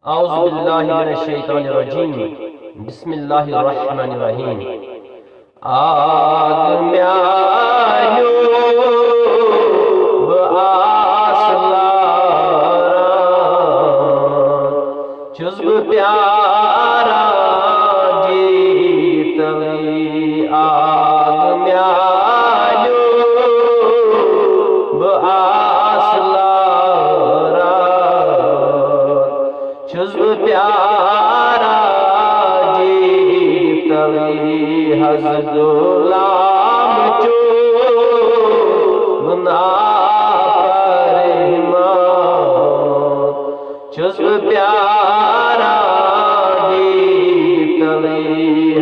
औज़ुबिल्लाहिमिनश्शैतानिर्रजीम बिस्मिल्लाहिर्रहमानिर्रहीम। आग म्यानो छुस बह प्यारा जीतवी आग म्यानो छुस बह प्यारा जीतवी हज़ गुलाम चो छुस बह प्यारा जीतवी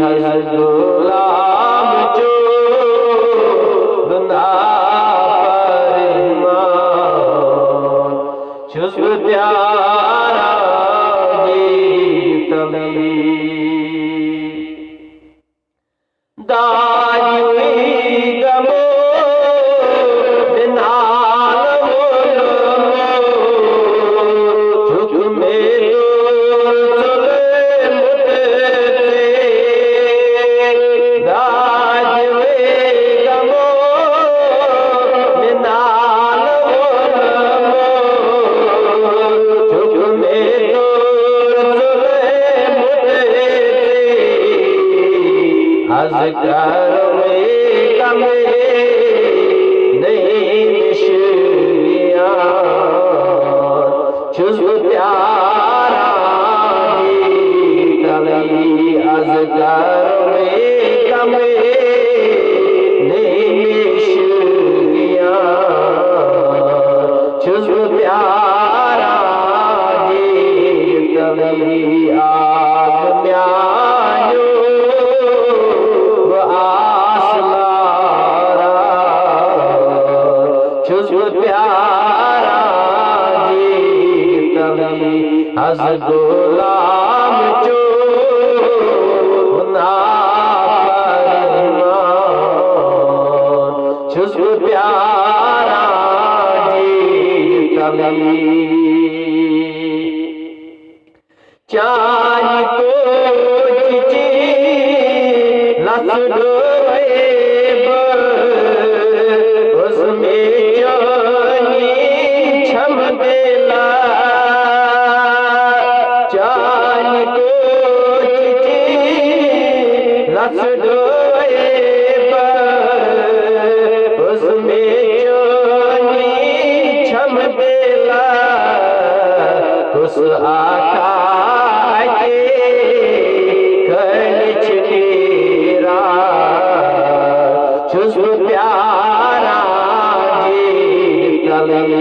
हज़ गुलाम चो छुस बह प्यारा जीतवी दारी गमो छुस बह प्यारा जीतवी अज़गर में गमे छुस बह प्यारा जीतवी आग म्यानो छुस बह प्यारा जीतवी हज़ गुलाम चो छुस बह प्यारा जीतवी चांद को चिची लसडो उस आका के कलिच तेरा छुस बह प्यारा जीतवी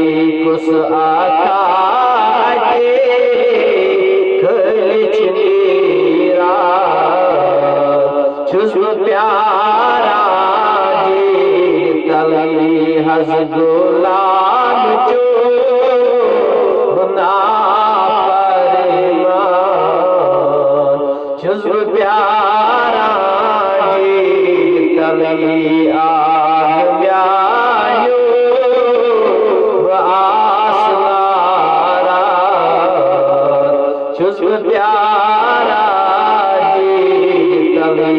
उस आका के कलिच तेरा छुस बह प्यारा जीतवी हज़ गुलाम चो छुस बह प्यारा जीतवी आग म्यानो छुस बह प्यारा जीतवी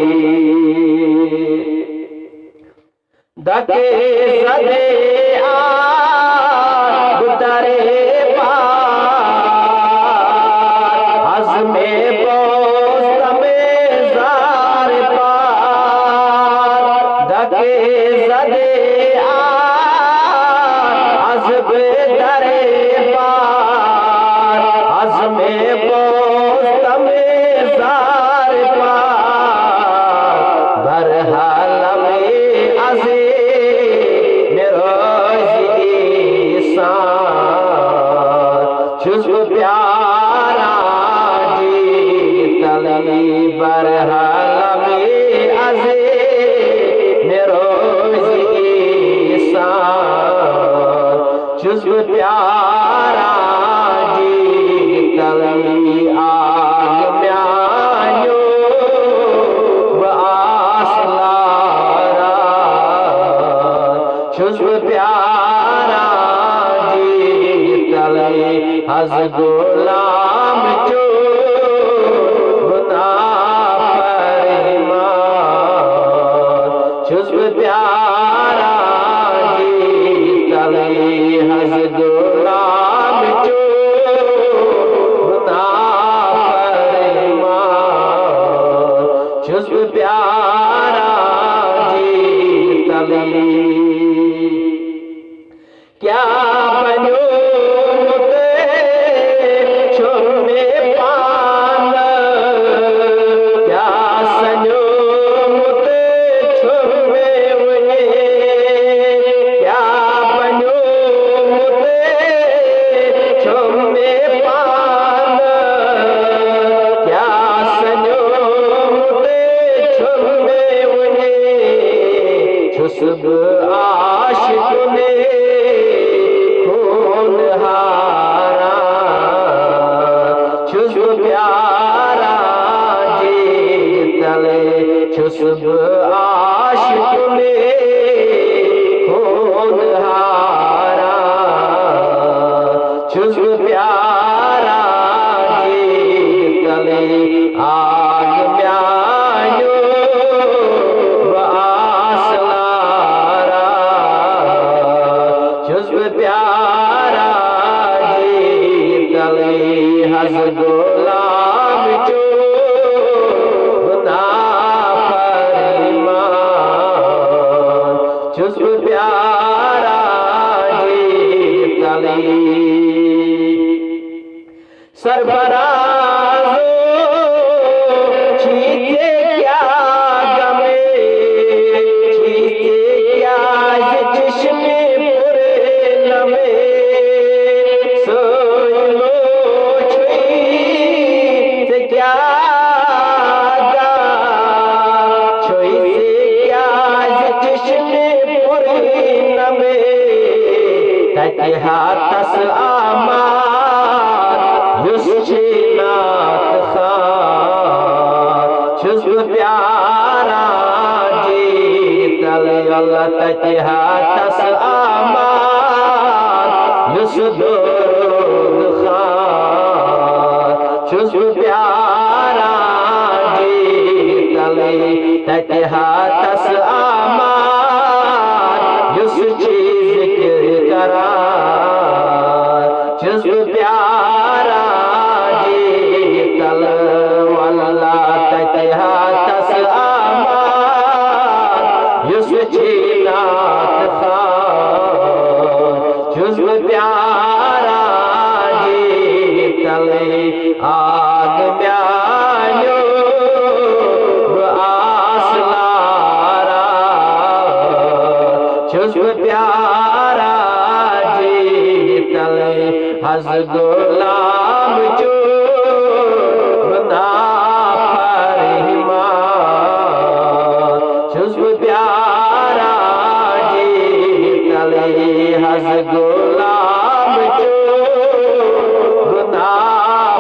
दके सदे गुदरे पार में छुस बह प्यारा जीतवी बरहाल में अज़े मेरोज़ी छुस बह प्यारा जीतवी आग म्यानो छुस बह प्यारा जीतवी हज़ गुलाम गुलाम जो गुनाह फरमान जुज़्व प्यारा जी तले हज गुलाम जो गुनाह फरमान जुज़्व प्यारा जी तले क्या बनो छुमे पान क्या सजो छुमे वने क्या बनो छुमे पान क्या सजो छुमे वने छुसब आशिक ने जुज़्व प्यारा जी तले जुज़्व आशिक ने खून हारा जुज़्व प्यारा जी तले आग म्यायो आसलारा जुज़्व प्यारा जी तले हज गुलाम जो गुनाह फरमान जुज़्व प्यारा जी तले सरफराज़ो चीज़े क्या गमे चीज़े क्या जिस्मे पूरे नमे सोइलो हाथस आमार युस्चिनात खान जुज़्व प्यारा जी तले अल्लाह तके हाथस आमार युस्दुरुद खान जुज़्व प्यारा जी तले तके हाथस आमार युस्चीज़ करा जुज़्व प्यारा जी तल वल्ला तके हाथस आमार युस्चिनात खान जुज़्व प्यारा जी तले आग म्यायो आसलारा जुज़्व प्यारा जी तले हज गुलाम जो गुनाह फरमान जुज़्व प्यारा जी तले हज गुलाम जो गुनाह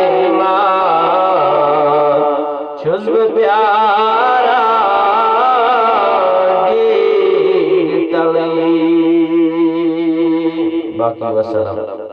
फरमान जुज़्व प्यारा जी तले बाकी वसल्लम।